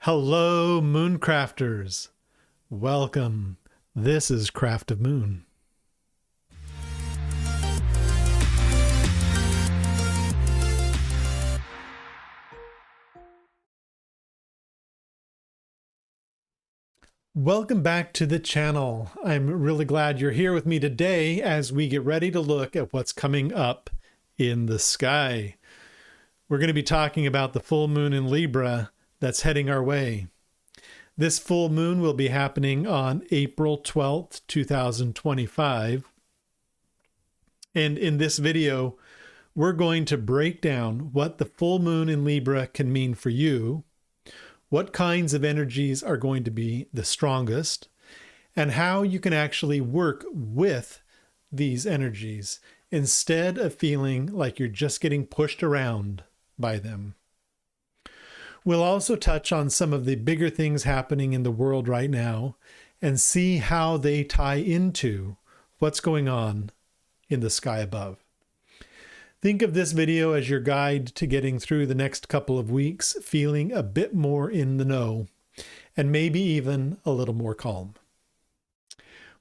Hello, Mooncrafters. Welcome. This is Craft of Moon. Welcome back to the channel. I'm really glad you're here with me today as we get ready to look at what's coming up in the sky. We're going to be talking about the full moon in Libra that's heading our way. This full moon will be happening on April 12th, 2025. And in this video, we're going to break down what the full moon in Libra can mean for you, what kinds of energies are going to be the strongest, and how you can actually work with these energies instead of feeling like you're just getting pushed around by them. We'll also touch on some of the bigger things happening in the world right now and see how they tie into what's going on in the sky above. Think of this video as your guide to getting through the next couple of weeks, feeling a bit more in the know and maybe even a little more calm.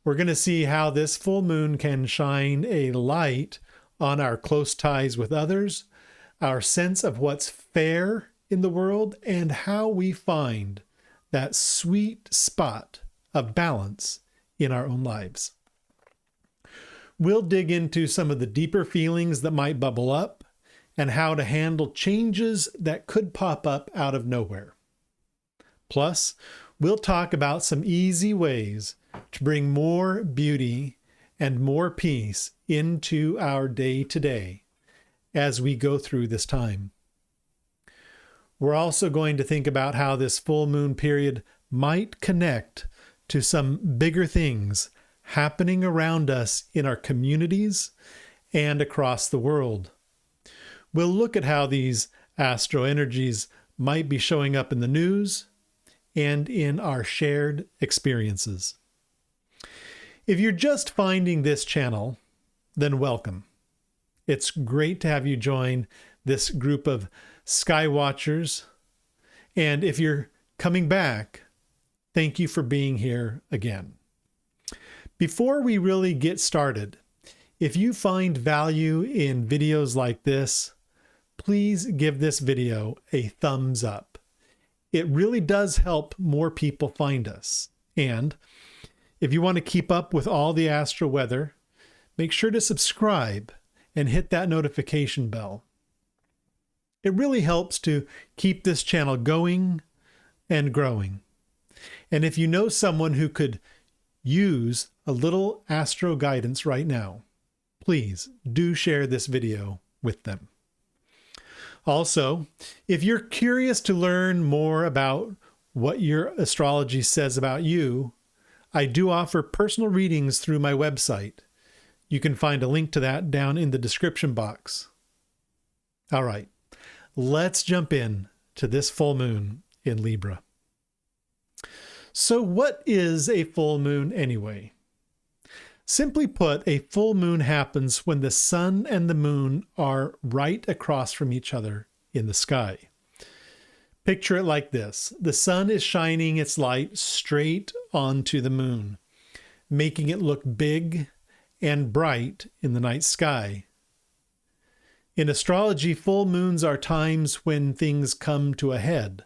We're going to see how this full moon can shine a light on our close ties with others, our sense of what's fair in the world, and how we find that sweet spot of balance in our own lives. We'll dig into some of the deeper feelings that might bubble up and how to handle changes that could pop up out of nowhere. Plus, we'll talk about some easy ways to bring more beauty and more peace into our day-to-day as we go through this time. We're also going to think about how this full moon period might connect to some bigger things happening around us in our communities and across the world. We'll look at how these astro energies might be showing up in the news and in our shared experiences. If you're just finding this channel, then welcome. It's great to have you join this group of Sky Watchers. And if you're coming back, thank you for being here again. Before we really get started, if you find value in videos like this, please give this video a thumbs up. It really does help more people find us. And if you want to keep up with all the astro weather, make sure to subscribe and hit that notification bell. It really helps to keep this channel going and growing. And if you know someone who could use a little astro guidance right now, please do share this video with them. Also, if you're curious to learn more about what your astrology says about you, I do offer personal readings through my website. You can find a link to that down in the description box. All right. Let's jump in to this full moon in Libra. So what is a full moon anyway? Simply put, a full moon happens when the sun and the moon are right across from each other in the sky. Picture it like this. The sun is shining its light straight onto the moon, making it look big and bright in the night sky. In astrology, full moons are times when things come to a head,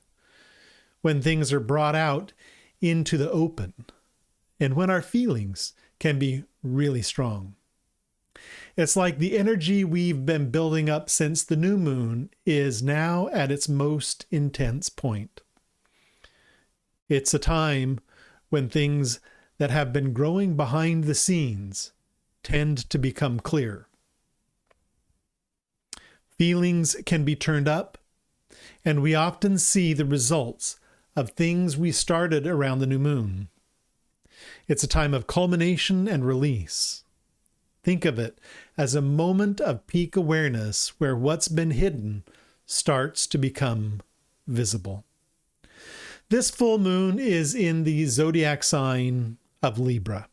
when things are brought out into the open, and when our feelings can be really strong. It's like the energy we've been building up since the new moon is now at its most intense point. It's a time when things that have been growing behind the scenes tend to become clear. Feelings can be turned up, and we often see the results of things we started around the new moon. It's a time of culmination and release. Think of it as a moment of peak awareness where what's been hidden starts to become visible. This full moon is in the zodiac sign of Libra.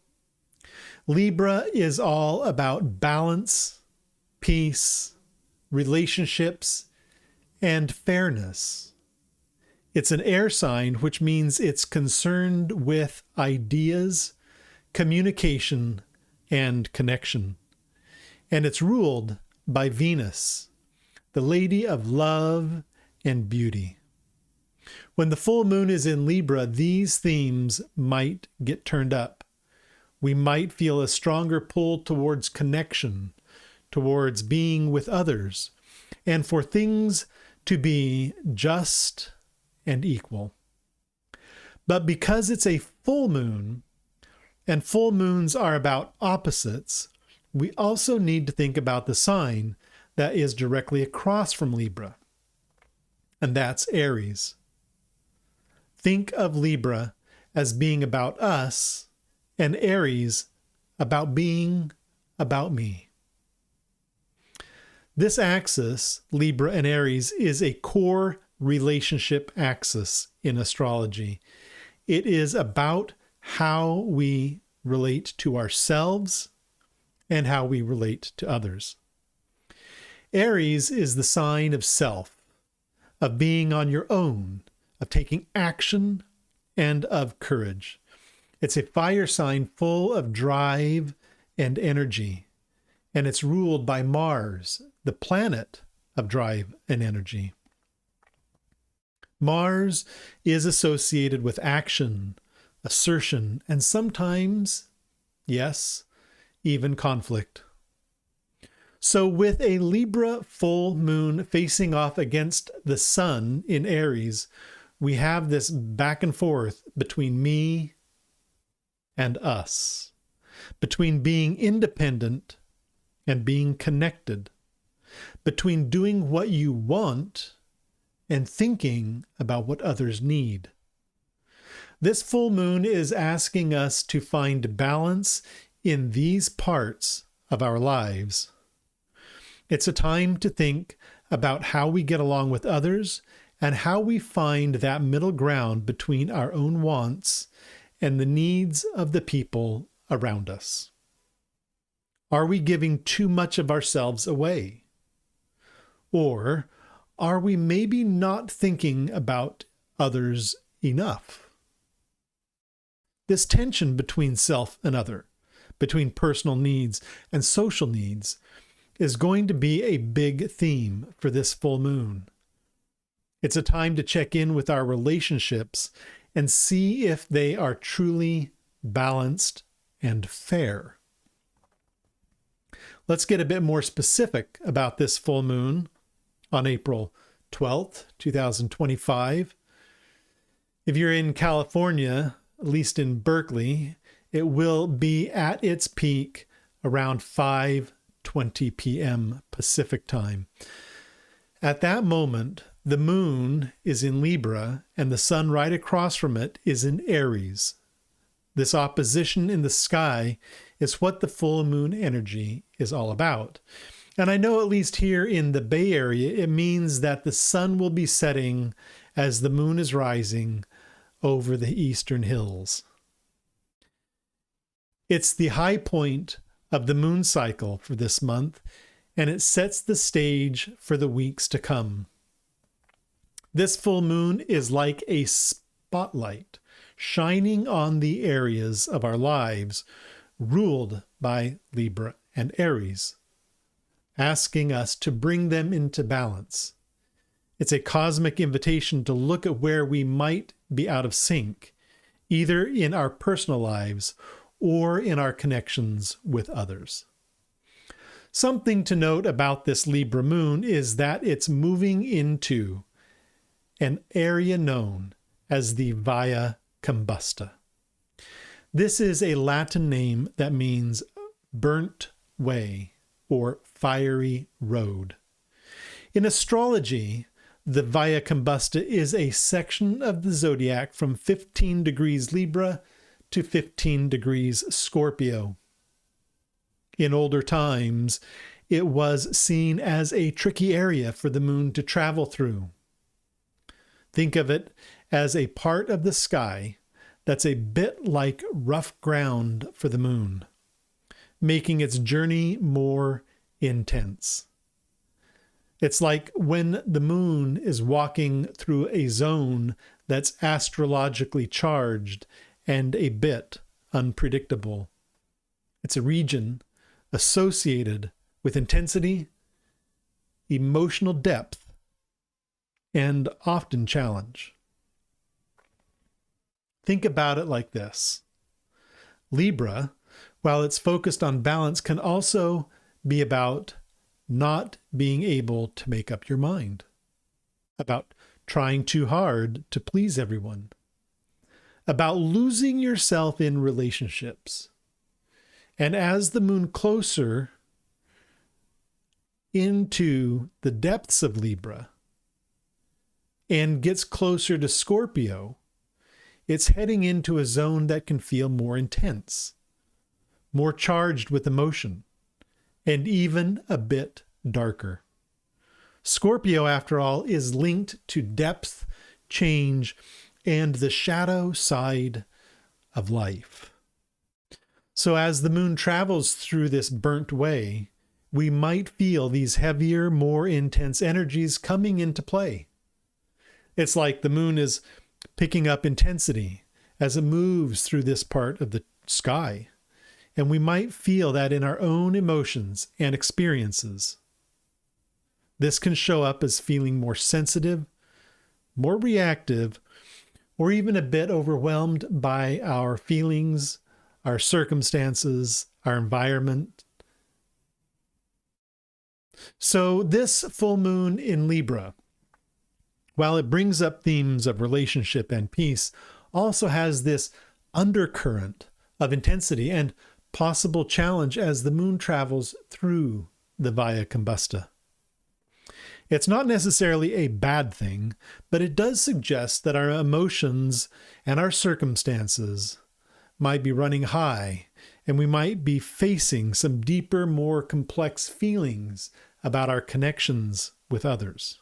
Libra is all about balance, peace, relationships, and fairness. It's an air sign, which means it's concerned with ideas, communication, and connection. And it's ruled by Venus, the lady of love and beauty. When the full moon is in Libra, these themes might get turned up. We might feel a stronger pull towards connection, towards being with others, and for things to be just and equal. But because it's a full moon, and full moons are about opposites, we also need to think about the sign that is directly across from Libra, and that's Aries. Think of Libra as being about us, and Aries about being about me. This axis, Libra and Aries, is a core relationship axis in astrology. It is about how we relate to ourselves and how we relate to others. Aries is the sign of self, of being on your own, of taking action, and of courage. It's a fire sign full of drive and energy, and it's ruled by Mars, the planet of drive and energy. Mars is associated with action, assertion, and sometimes, yes, even conflict. So with a Libra full moon facing off against the sun in Aries, we have this back and forth between me and us, between being independent and being connected, between doing what you want and thinking about what others need. This full moon is asking us to find balance in these parts of our lives. It's a time to think about how we get along with others and how we find that middle ground between our own wants and the needs of the people around us. Are we giving too much of ourselves away? Or are we maybe not thinking about others enough? This tension between self and other, between personal needs and social needs, is going to be a big theme for this full moon. It's a time to check in with our relationships and see if they are truly balanced and fair. Let's get a bit more specific about this full moon on April 12th, 2025. If you're in California, at least in Berkeley, it will be at its peak around 5:20 p.m. Pacific time. At that moment, the moon is in Libra and the sun right across from it is in Aries. This opposition in the sky is what the full moon energy is all about. And I know at least here in the Bay Area, it means that the sun will be setting as the moon is rising over the eastern hills. It's the high point of the moon cycle for this month, and it sets the stage for the weeks to come. This full moon is like a spotlight shining on the areas of our lives ruled by Libra and Aries, asking us to bring them into balance. It's a cosmic invitation to look at where we might be out of sync, either in our personal lives or in our connections with others. Something to note about this Libra moon is that it's moving into an area known as the Via Combusta. This is a Latin name that means burnt way or fiery road. In astrology, the Via Combusta is a section of the zodiac from 15 degrees Libra to 15 degrees Scorpio. In older times, it was seen as a tricky area for the moon to travel through. Think of it as a part of the sky that's a bit like rough ground for the moon, making its journey more intense. It's like when the moon is walking through a zone that's astrologically charged and a bit unpredictable. It's a region associated with intensity, emotional depth, and often challenge. Think about it like this. Libra, while it's focused on balance, can also be about not being able to make up your mind, about trying too hard to please everyone, about losing yourself in relationships. And as the moon closer into the depths of Libra and gets closer to Scorpio, it's heading into a zone that can feel more intense, more charged with emotion, and even a bit darker. Scorpio, after all, is linked to depth, change, and the shadow side of life. So as the moon travels through this burnt way, we might feel these heavier, more intense energies coming into play. It's like the moon is picking up intensity as it moves through this part of the sky. And we might feel that in our own emotions and experiences. This can show up as feeling more sensitive, more reactive, or even a bit overwhelmed by our feelings, our circumstances, our environment. So this full moon in Libra, while it brings up themes of relationship and peace, also has this undercurrent of intensity and possible challenge as the moon travels through the Via Combusta. It's not necessarily a bad thing, but it does suggest that our emotions and our circumstances might be running high, and we might be facing some deeper, more complex feelings about our connections with others.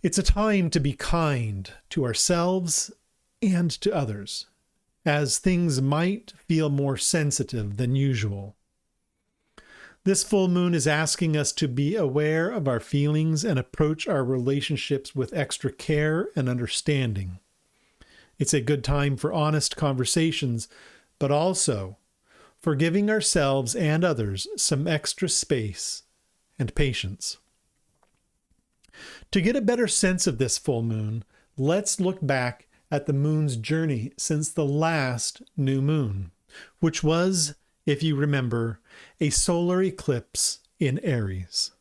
It's a time to be kind to ourselves and to others, as things might feel more sensitive than usual. This full moon is asking us to be aware of our feelings and approach our relationships with extra care and understanding. It's a good time for honest conversations, but also for giving ourselves and others some extra space and patience. To get a better sense of this full moon, let's look back at the moon's journey since the last new moon, which was, if you remember, a solar eclipse in Aries.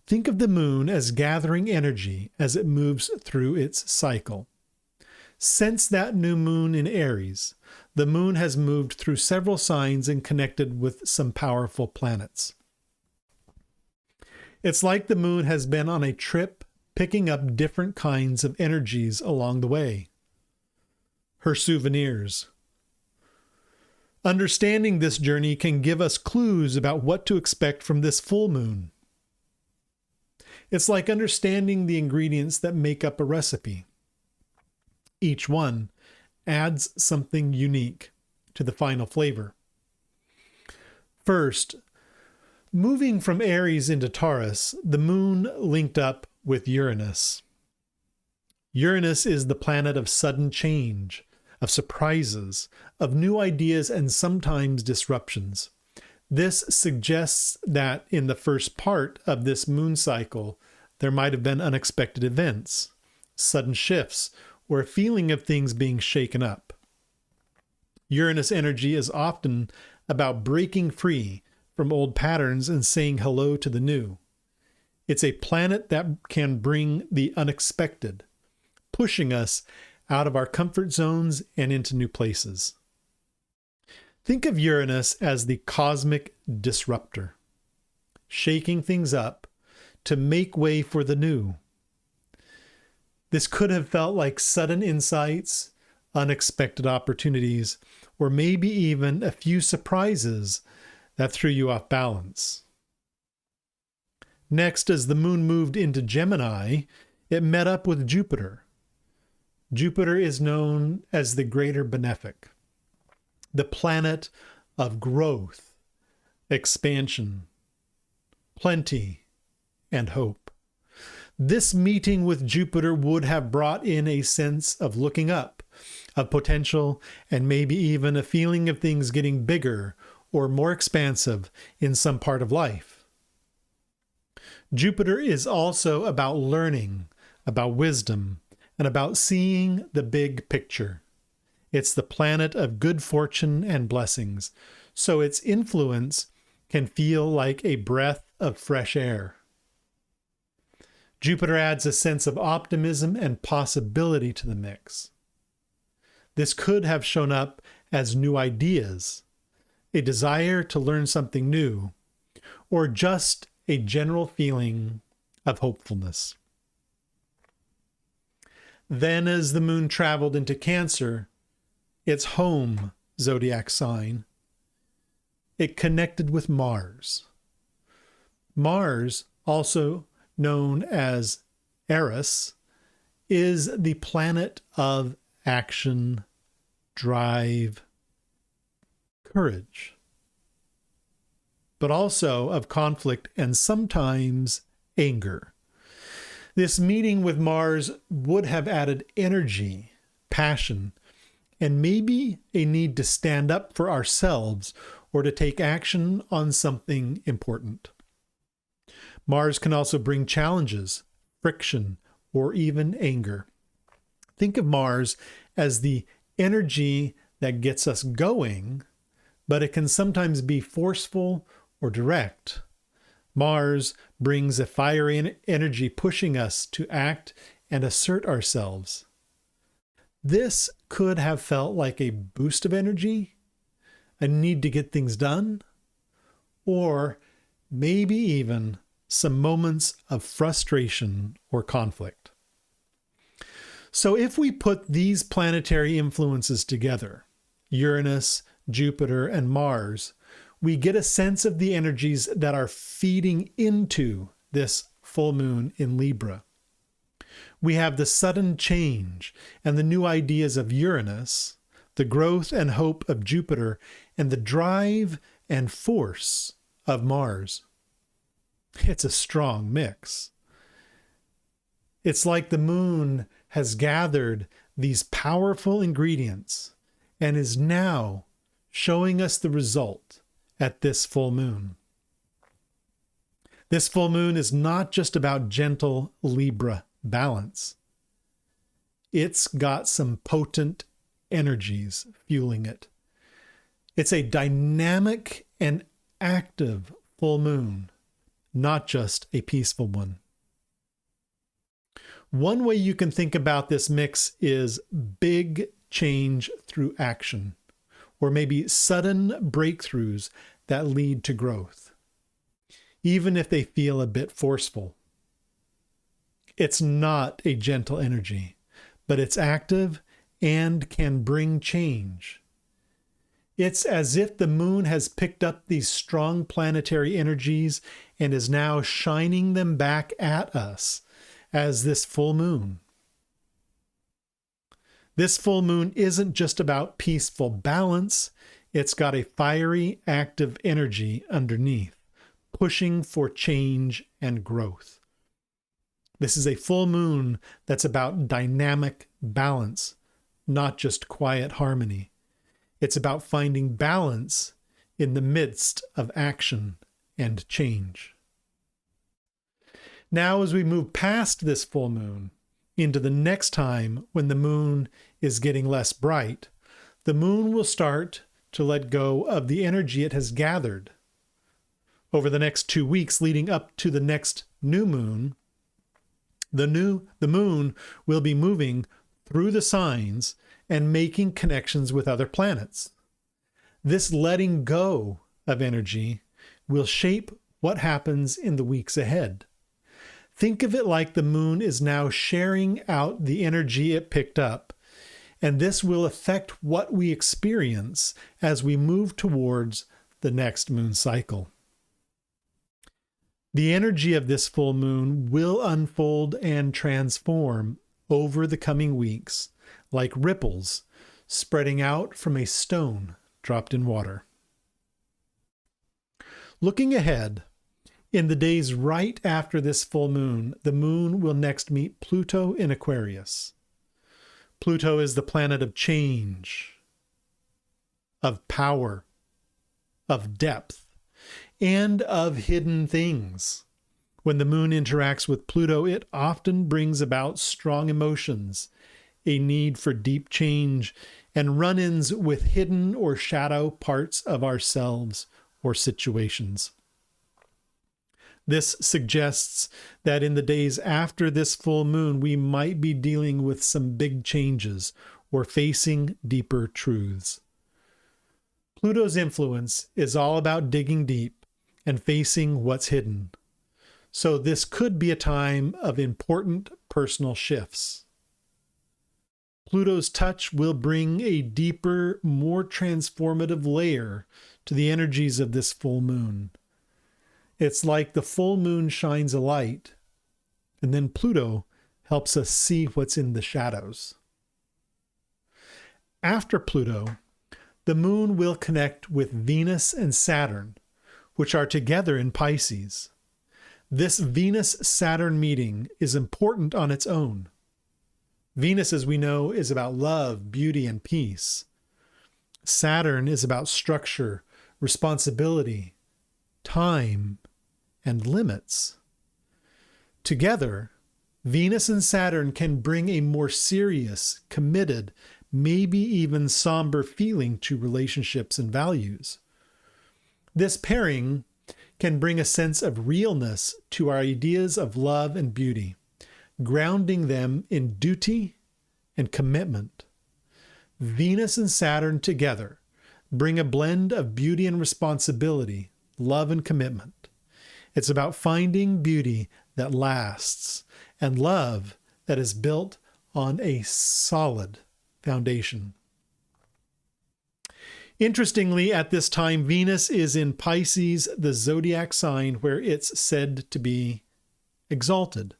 Think of the moon as gathering energy as it moves through its cycle. Since that new moon in Aries, the moon has moved through several signs and connected with some powerful planets. It's like the moon has been on a trip picking up different kinds of energies along the way. Her souvenirs. Understanding this journey can give us clues about what to expect from this full moon. It's like understanding the ingredients that make up a recipe. Each one adds something unique to the final flavor. First, moving from Aries into Taurus, the moon linked up with Uranus. Uranus is the planet of sudden change, of surprises, of new ideas, and sometimes disruptions. This suggests that in the first part of this moon cycle, there might have been unexpected events, sudden shifts, or a feeling of things being shaken up. Uranus energy is often about breaking free from old patterns and saying hello to the new. It's a planet that can bring the unexpected, pushing us out of our comfort zones and into new places. Think of Uranus as the cosmic disruptor, shaking things up to make way for the new. This could have felt like sudden insights, unexpected opportunities, or maybe even a few surprises that threw you off balance. Next, as the moon moved into Gemini, it met up with Jupiter. Jupiter is known as the greater benefic, the planet of growth, expansion, plenty, and hope. This meeting with Jupiter would have brought in a sense of looking up, of potential, and maybe even a feeling of things getting bigger or more expansive in some part of life. Jupiter is also about learning, about wisdom, and about seeing the big picture. It's the planet of good fortune and blessings, so its influence can feel like a breath of fresh air. Jupiter adds a sense of optimism and possibility to the mix. This could have shown up as new ideas, a desire to learn something new, or just a general feeling of hopefulness. Then, as the moon traveled into Cancer, its home zodiac sign, it connected with Mars. Mars, also known as Eris, is the planet of action, drive, courage, but also of conflict and sometimes anger. This meeting with Mars would have added energy, passion, and maybe a need to stand up for ourselves or to take action on something important. Mars can also bring challenges, friction, or even anger. Think of Mars as the energy that gets us going, but it can sometimes be forceful or direct. Mars brings a fiery energy pushing us to act and assert ourselves. This could have felt like a boost of energy, a need to get things done, or maybe even some moments of frustration or conflict. So if we put these planetary influences together, Uranus, Jupiter, and Mars, we get a sense of the energies that are feeding into this full moon in Libra. We have the sudden change and the new ideas of Uranus, the growth and hope of Jupiter, and the drive and force of Mars. It's a strong mix. It's like the moon has gathered these powerful ingredients and is now showing us the result at this full moon. This full moon is not just about gentle Libra balance. It's got some potent energies fueling it. It's a dynamic and active full moon, not just a peaceful one. One way you can think about this mix is big change through action, or maybe sudden breakthroughs that lead to growth, even if they feel a bit forceful. It's not a gentle energy, but it's active and can bring change. It's as if the moon has picked up these strong planetary energies and is now shining them back at us as this full moon. This full moon isn't just about peaceful balance. It's got a fiery, active energy underneath, pushing for change and growth. This is a full moon that's about dynamic balance, not just quiet harmony. It's about finding balance in the midst of action and change. Now, as we move past this full moon into the next time when the moon is getting less bright, the moon will start to let go of the energy it has gathered. Over the next 2 weeks leading up to the next new moon, the moon will be moving through the signs and making connections with other planets. This letting go of energy will shape what happens in the weeks ahead. Think of it like the moon is now sharing out the energy it picked up, and this will affect what we experience as we move towards the next moon cycle. The energy of this full moon will unfold and transform over the coming weeks, like ripples spreading out from a stone dropped in water. Looking ahead, In the days right after this full moon, the moon will next meet Pluto in Aquarius. Pluto is the planet of change, of power, of depth, and of hidden things. When the moon interacts with Pluto, it often brings about strong emotions, a need for deep change, and run-ins with hidden or shadow parts of ourselves or situations. This suggests that in the days after this full moon, we might be dealing with some big changes or facing deeper truths. Pluto's influence is all about digging deep and facing what's hidden. So this could be a time of important personal shifts. Pluto's touch will bring a deeper, more transformative layer to the energies of this full moon. It's like the full moon shines a light, and then Pluto helps us see what's in the shadows. After Pluto, the moon will connect with Venus and Saturn, which are together in Pisces. This Venus-Saturn meeting is important on its own. Venus, as we know, is about love, beauty, and peace. Saturn is about structure, responsibility, time, and limits. Together, Venus and Saturn can bring a more serious, committed, maybe even somber feeling to relationships and values. This pairing can bring a sense of realness to our ideas of love and beauty, grounding them in duty and commitment. Venus and Saturn together bring a blend of beauty and responsibility, love and commitment. It's about finding beauty that lasts and love that is built on a solid foundation. Interestingly, at this time, Venus is in Pisces, the zodiac sign where it's said to be exalted,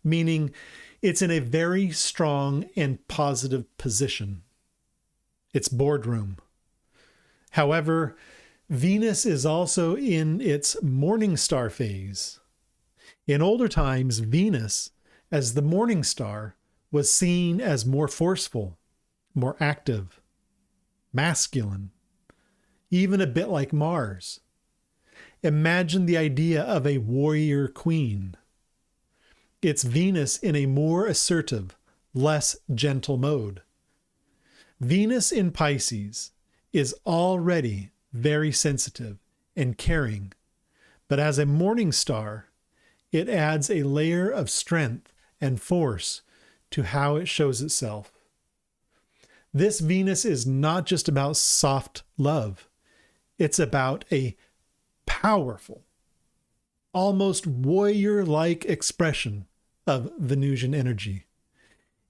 meaning it's in a very strong and positive position. It's boardroom. However, Venus is also in its morning star phase. In older times, Venus, as the morning star, was seen as more forceful, more active, masculine, even a bit like Mars. Imagine the idea of a warrior queen. It's Venus in a more assertive, less gentle mode. Venus in Pisces is already very sensitive and caring, but as a morning star, it adds a layer of strength and force to how it shows itself. This Venus is not just about soft love. It's about a powerful, almost warrior-like expression of Venusian energy.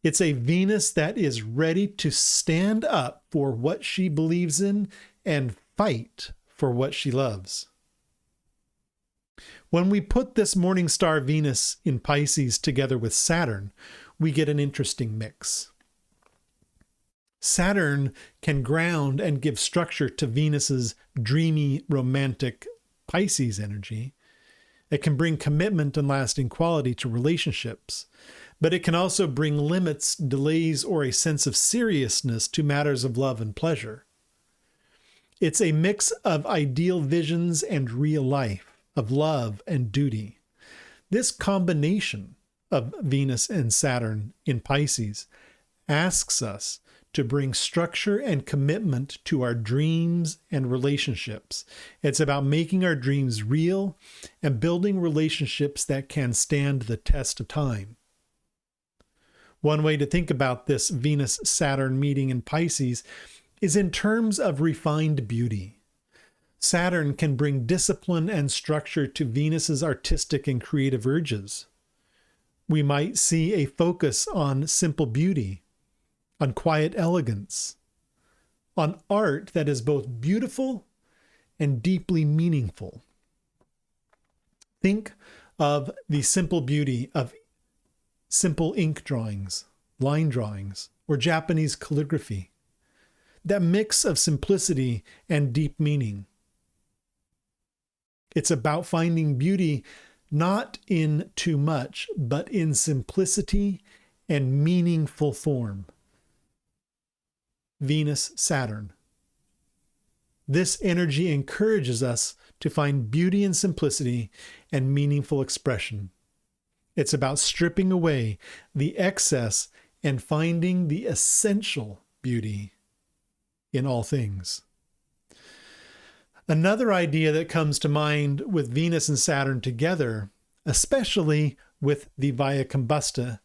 It's a Venus that is ready to stand up for what she believes in and fight for what she loves. When we put this morning star Venus in Pisces together with Saturn, we get an interesting mix. Saturn can ground and give structure to Venus's dreamy, romantic Pisces energy. It can bring commitment and lasting quality to relationships, but it can also bring limits, delays, or a sense of seriousness to matters of love and pleasure. It's a mix of ideal visions and real life, of love and duty. This combination of Venus and Saturn in Pisces asks us to bring structure and commitment to our dreams and relationships. It's about making our dreams real and building relationships that can stand the test of time. One way to think about this Venus-Saturn meeting in Pisces is in terms of refined beauty. Saturn can bring discipline and structure to Venus's artistic and creative urges. We might see a focus on simple beauty, on quiet elegance, on art that is both beautiful and deeply meaningful. Think of the simple beauty of simple ink drawings, line drawings, or Japanese calligraphy. That mix of simplicity and deep meaning. It's about finding beauty not in too much, but in simplicity and meaningful form. Venus, Saturn. This energy encourages us to find beauty in simplicity and meaningful expression. It's about stripping away the excess and finding the essential beauty in all things. Another idea that comes to mind with Venus and Saturn together, especially with the Via Combusta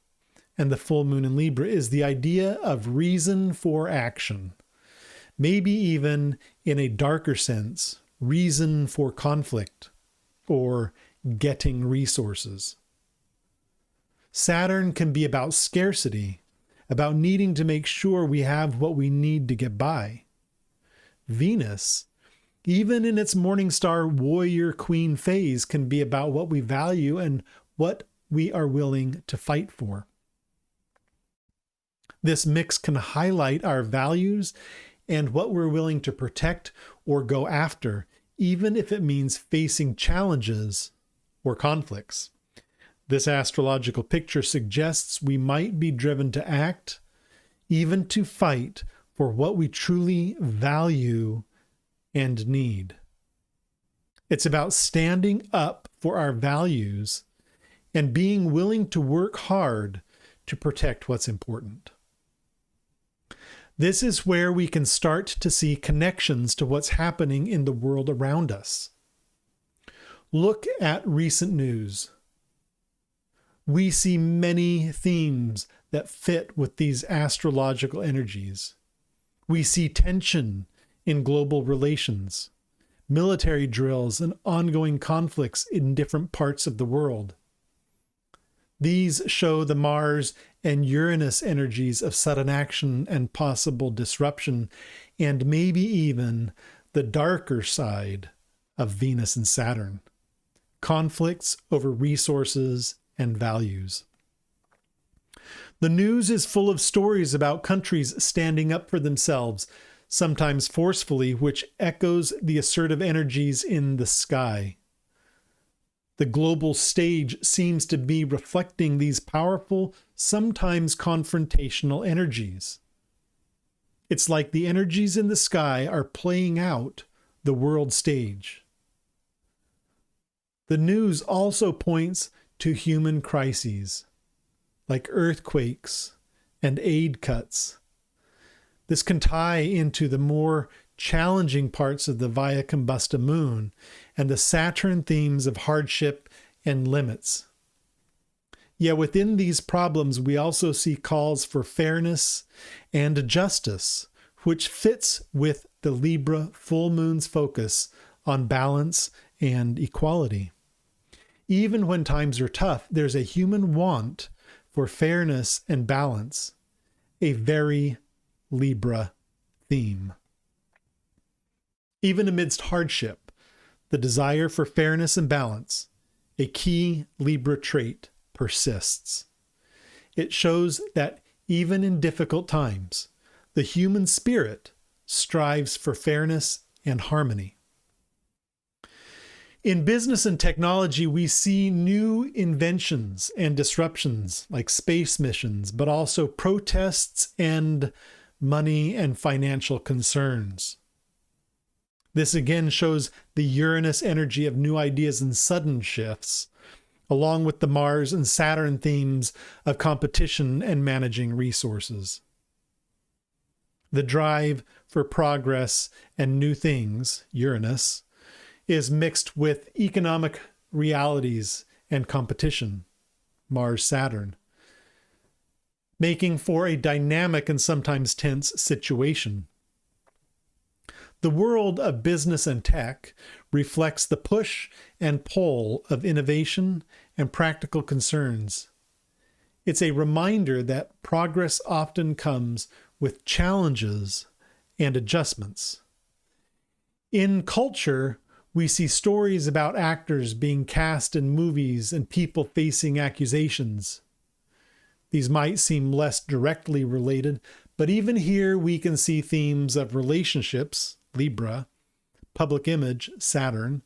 and the full moon in Libra, is the idea of reason for action. Maybe even, in a darker sense, reason for conflict or getting resources. Saturn can be about scarcity, about needing to make sure we have what we need to get by. Venus, even in its morning star warrior queen phase, can be about what we value and what we are willing to fight for. This mix can highlight our values and what we're willing to protect or go after, even if it means facing challenges or conflicts. This astrological picture suggests we might be driven to act, even to fight for what we truly value and need. It's about standing up for our values and being willing to work hard to protect what's important. This is where we can start to see connections to what's happening in the world around us. Look at recent news. We see many themes that fit with these astrological energies. We see tension in global relations, military drills, and ongoing conflicts in different parts of the world. These show the Mars and Uranus energies of sudden action and possible disruption, and maybe even the darker side of Venus and Saturn, conflicts over resources and values. The news is full of stories about countries standing up for themselves, sometimes forcefully, which echoes the assertive energies in the sky. The global stage seems to be reflecting these powerful, sometimes confrontational energies. It's like the energies in the sky are playing out the world stage. The news also points to human crises, like earthquakes and aid cuts. This can tie into the more challenging parts of the Via Combusta moon and the Saturn themes of hardship and limits. Yet within these problems, we also see calls for fairness and justice, which fits with the Libra full moon's focus on balance and equality. Even when times are tough, there's a human want for fairness and balance, a very Libra theme. Even amidst hardship, the desire for fairness and balance, a key Libra trait, persists. It shows that even in difficult times, the human spirit strives for fairness and harmony. In business and technology, we see new inventions and disruptions like space missions, but also protests and money and financial concerns. This again shows the Uranus energy of new ideas and sudden shifts, along with the Mars and Saturn themes of competition and managing resources. The drive for progress and new things, Uranus, is mixed with economic realities and competition, Mars, Saturn, making for a dynamic and sometimes tense situation. The world of business and tech reflects the push and pull of innovation and practical concerns. It's a reminder that progress often comes with challenges and adjustments. In culture, we see stories about actors being cast in movies and people facing accusations. These might seem less directly related, but even here we can see themes of relationships, Libra, public image, Saturn,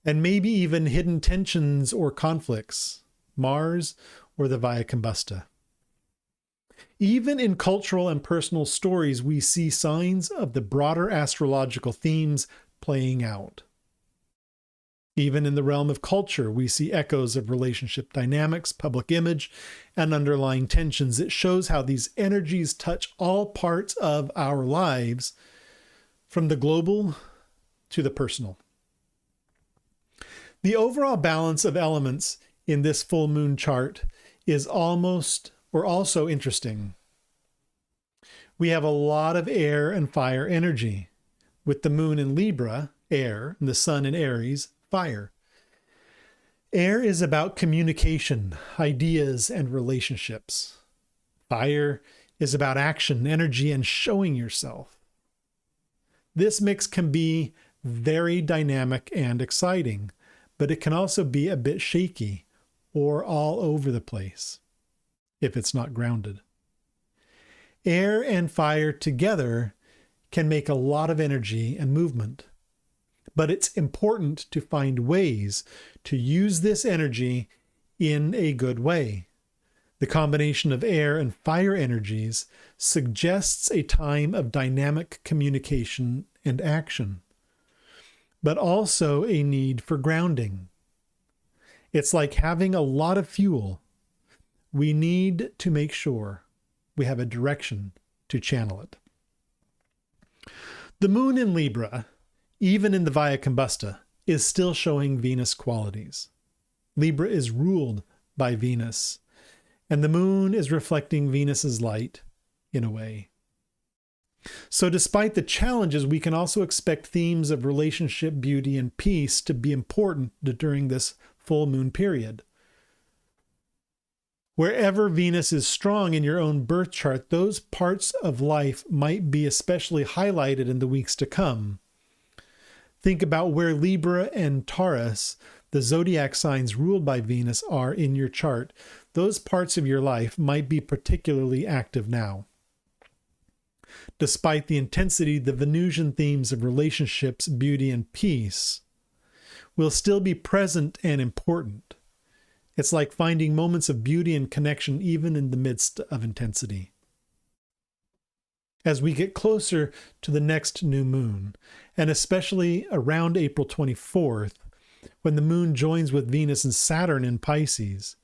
and maybe even hidden tensions or conflicts, Mars or the Via Combusta. Even in cultural and personal stories, we see signs of the broader astrological themes playing out. Even in the realm of culture, we see echoes of relationship dynamics, public image, and underlying tensions. It shows how these energies touch all parts of our lives, from the global to the personal. The overall balance of elements in this full moon chart is also interesting. We have a lot of air and fire energy, with the moon in Libra, air, and the sun in Aries, fire. Air is about communication, ideas, and relationships. Fire is about action, energy, and showing yourself. This mix can be very dynamic and exciting, but it can also be a bit shaky or all over the place if it's not grounded. Air and fire together can make a lot of energy and movement, but it's important to find ways to use this energy in a good way. The combination of air and fire energies suggests a time of dynamic communication and action, but also a need for grounding. It's like having a lot of fuel. We need to make sure we have a direction to channel it. The moon in Libra, even in the Via Combusta, is still showing Venus qualities. Libra is ruled by Venus, and the moon is reflecting Venus's light in a way. So despite the challenges, we can also expect themes of relationship, beauty, and peace to be important during this full moon period. Wherever Venus is strong in your own birth chart, those parts of life might be especially highlighted in the weeks to come. Think about where Libra and Taurus, the zodiac signs ruled by Venus, are in your chart. Those parts of your life might be particularly active now. Despite the intensity, the Venusian themes of relationships, beauty, and peace will still be present and important. It's like finding moments of beauty and connection even in the midst of intensity. As we get closer to the next new moon, and especially around April 24th, when the moon joins with Venus and Saturn in Pisces,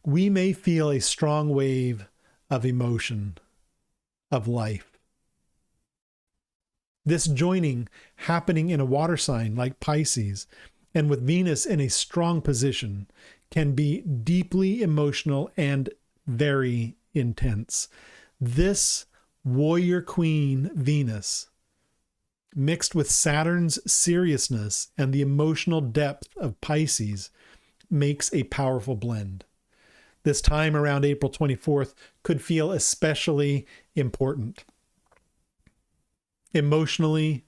we may feel a strong wave of emotion, of life. This joining happening in a water sign like Pisces, and with Venus in a strong position, can be deeply emotional and very intense. This warrior queen Venus, mixed with Saturn's seriousness and the emotional depth of Pisces, makes a powerful blend. This time around April 24th could feel especially important. Emotionally,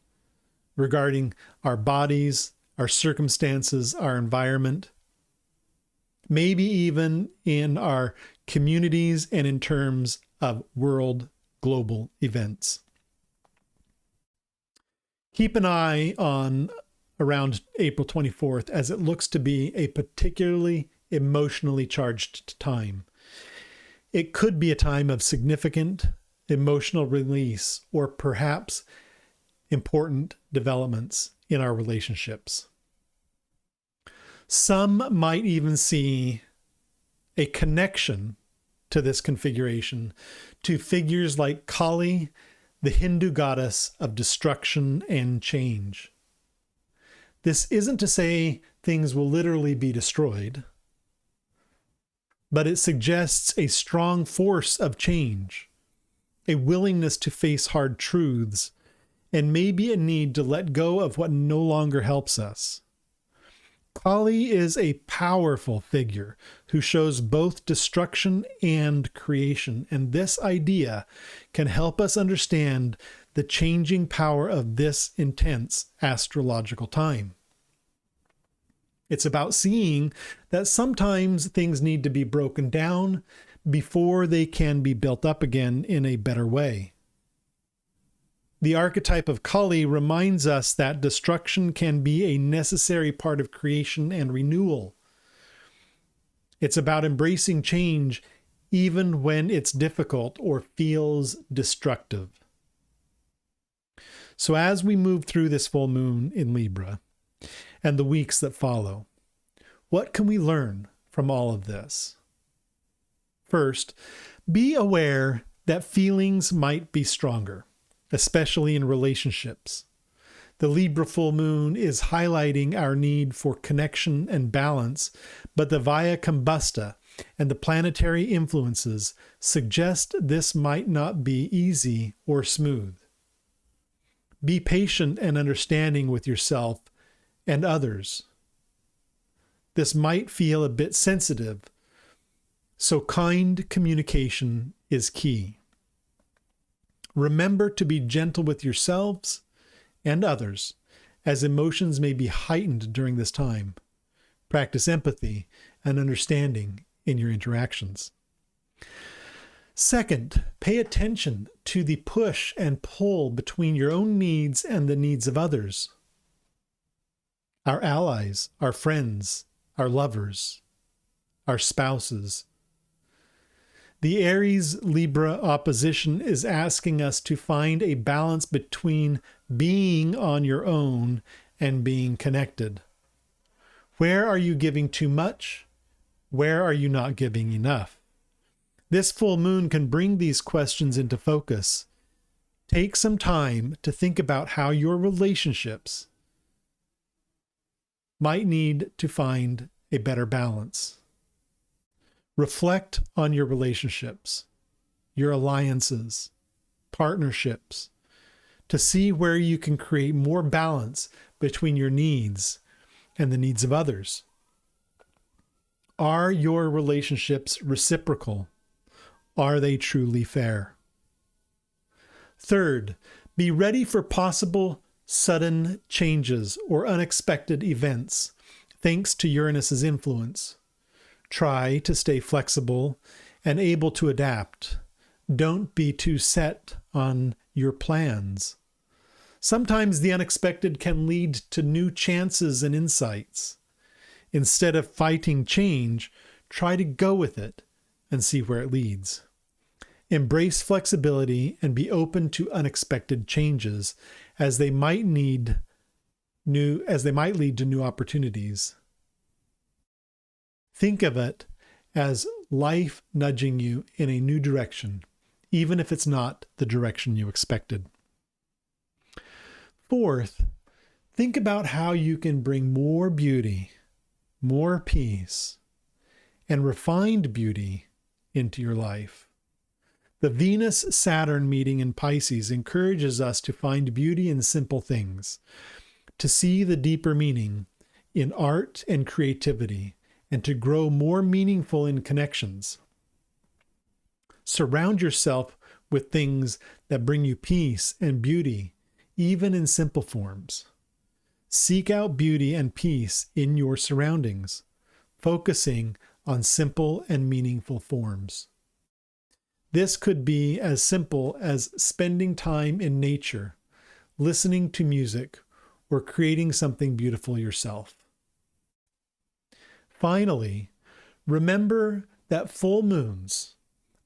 regarding our bodies, our circumstances, our environment, maybe even in our communities and in terms of world global events. Keep an eye on around April 24th, as it looks to be a particularly emotionally charged time. It could be a time of significant emotional release, or perhaps important developments in our relationships. Some might even see a connection to this configuration to figures like Kali, the Hindu goddess of destruction and change. This isn't to say things will literally be destroyed, but it suggests a strong force of change, a willingness to face hard truths, and maybe a need to let go of what no longer helps us. Kali is a powerful figure who shows both destruction and creation, and this idea can help us understand the changing power of this intense astrological time. It's about seeing that sometimes things need to be broken down before they can be built up again in a better way. The archetype of Kali reminds us that destruction can be a necessary part of creation and renewal. It's about embracing change even when it's difficult or feels destructive. So as we move through this full moon in Libra and the weeks that follow, what can we learn from all of this? First, be aware that feelings might be stronger, especially in relationships. The Libra full moon is highlighting our need for connection and balance, but the Via Combusta and the planetary influences suggest this might not be easy or smooth. Be patient and understanding with yourself and others. This might feel a bit sensitive, so kind communication is key. Remember to be gentle with yourselves and others, as emotions may be heightened during this time. Practice empathy and understanding in your interactions. Second, pay attention to the push and pull between your own needs and the needs of others. Our allies, our friends, our lovers, our spouses. The Aries-Libra opposition is asking us to find a balance between being on your own and being connected. Where are you giving too much? Where are you not giving enough? This full moon can bring these questions into focus. Take some time to think about how your relationships might need to find a better balance. Reflect on your relationships, your alliances, partnerships, to see where you can create more balance between your needs and the needs of others. Are your relationships reciprocal? Are they truly fair? Third, be ready for possible sudden changes or unexpected events, thanks to Uranus's influence. Try to stay flexible and able to adapt. Don't be too set on your plans. Sometimes the unexpected can lead to new chances and insights. Instead of fighting change, try to go with it and see where it leads. Embrace flexibility and be open to unexpected changes as they might lead to new opportunities. Think of it as life nudging you in a new direction, even if it's not the direction you expected. Fourth, think about how you can bring more beauty, more peace, and refined beauty into your life. The Venus-Saturn meeting in Pisces encourages us to find beauty in simple things, to see the deeper meaning in art and creativity, and to grow more meaningful in connections. Surround yourself with things that bring you peace and beauty, even in simple forms. Seek out beauty and peace in your surroundings, focusing on simple and meaningful forms. This could be as simple as spending time in nature, listening to music, or creating something beautiful yourself. Finally, remember that full moons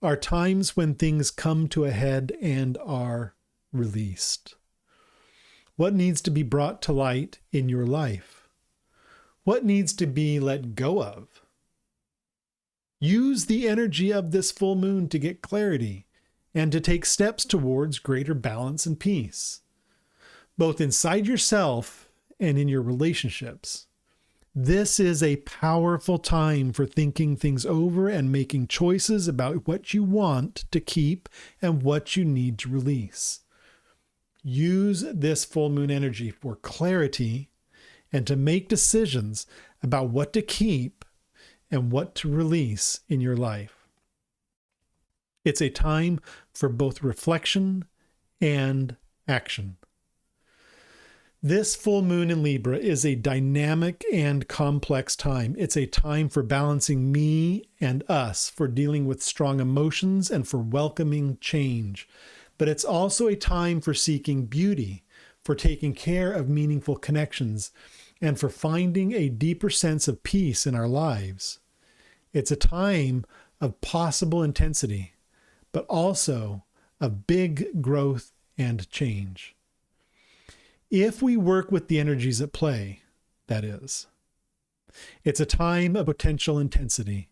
are times when things come to a head and are released. What needs to be brought to light in your life? What needs to be let go of? Use the energy of this full moon to get clarity and to take steps towards greater balance and peace, both inside yourself and in your relationships. This is a powerful time for thinking things over and making choices about what you want to keep and what you need to release. Use this full moon energy for clarity and to make decisions about what to keep and what to release in your life. It's a time for both reflection and action. This full moon in Libra is a dynamic and complex time. It's a time for balancing me and us, for dealing with strong emotions and for welcoming change. but it's also a time for seeking beauty, for taking care of meaningful connections, and for finding a deeper sense of peace in our lives. It's a time of possible intensity, but also of big growth and change. If we work with the energies at play, that is. It's a time of potential intensity,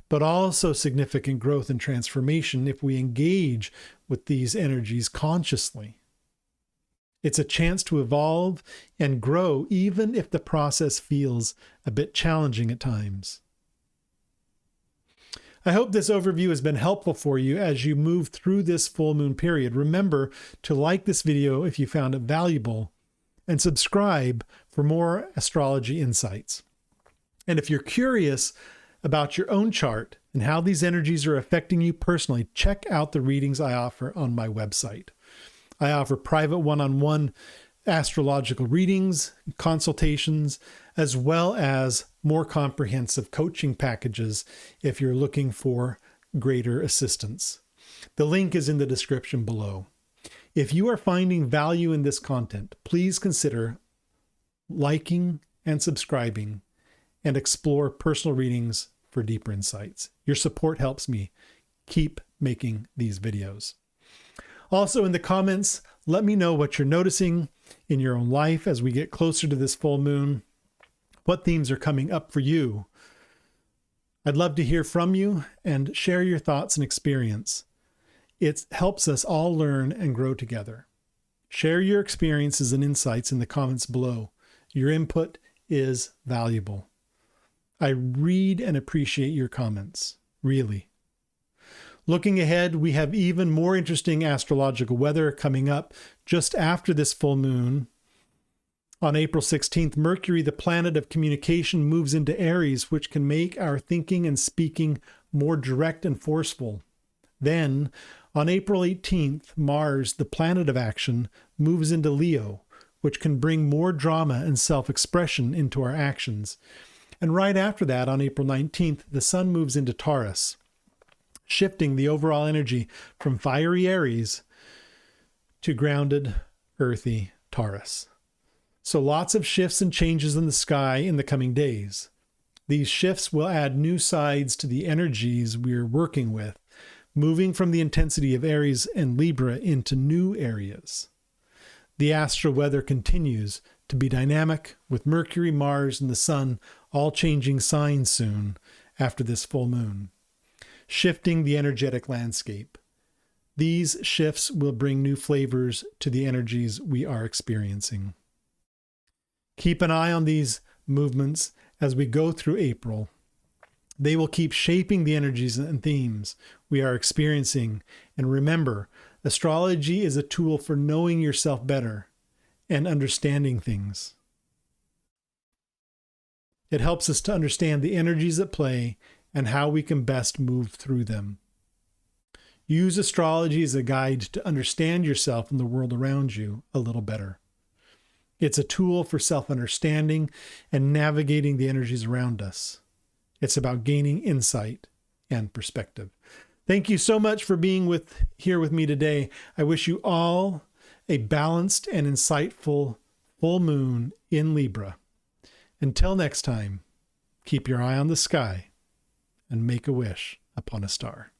but also significant growth and transformation if we engage with these energies consciously. It's a chance to evolve and grow, even if the process feels a bit challenging at times. I hope this overview has been helpful for you as you move through this full moon period. Remember to like this video if you found it valuable, and subscribe for more astrology insights. And if you're curious about your own chart and how these energies are affecting you personally, check out the readings I offer on my website. I offer private one-on-one astrological readings, consultations, as well as more comprehensive coaching packages if you're looking for greater assistance. The link is in the description below. If you are finding value in this content, please consider liking and subscribing and explore personal readings for deeper insights. Your support helps me keep making these videos. Also, in the comments, let me know what you're noticing in your own life as we get closer to this full moon. What themes are coming up for you? I'd love to hear from you and share your thoughts and experience. It helps us all learn and grow together. Share your experiences and insights in the comments below. Your input is valuable. I read and appreciate your comments, really. Looking ahead, we have even more interesting astrological weather coming up just after this full moon. On April 16th, Mercury, the planet of communication, moves into Aries, which can make our thinking and speaking more direct and forceful. Then, on April 18th, Mars, the planet of action, moves into Leo, which can bring more drama and self-expression into our actions. And right after that, on April 19th, the Sun moves into Taurus, shifting the overall energy from fiery Aries to grounded, earthy Taurus. So lots of shifts and changes in the sky in the coming days. These shifts will add new sides to the energies we're working with, moving from the intensity of Aries and Libra into new areas. The astral weather continues to be dynamic, with Mercury, Mars, and the Sun all changing signs soon after this full moon, shifting the energetic landscape. These shifts will bring new flavors to the energies we are experiencing. Keep an eye on these movements as we go through April. They will keep shaping the energies and themes we are experiencing. And remember, astrology is a tool for knowing yourself better and understanding things. It helps us to understand the energies at play and how we can best move through them. Use astrology as a guide to understand yourself and the world around you a little better. It's a tool for self-understanding and navigating the energies around us. It's about gaining insight and perspective. Thank you so much for being here with me today. I wish you all a balanced and insightful full moon in Libra. Until next time, keep your eye on the sky and make a wish upon a star.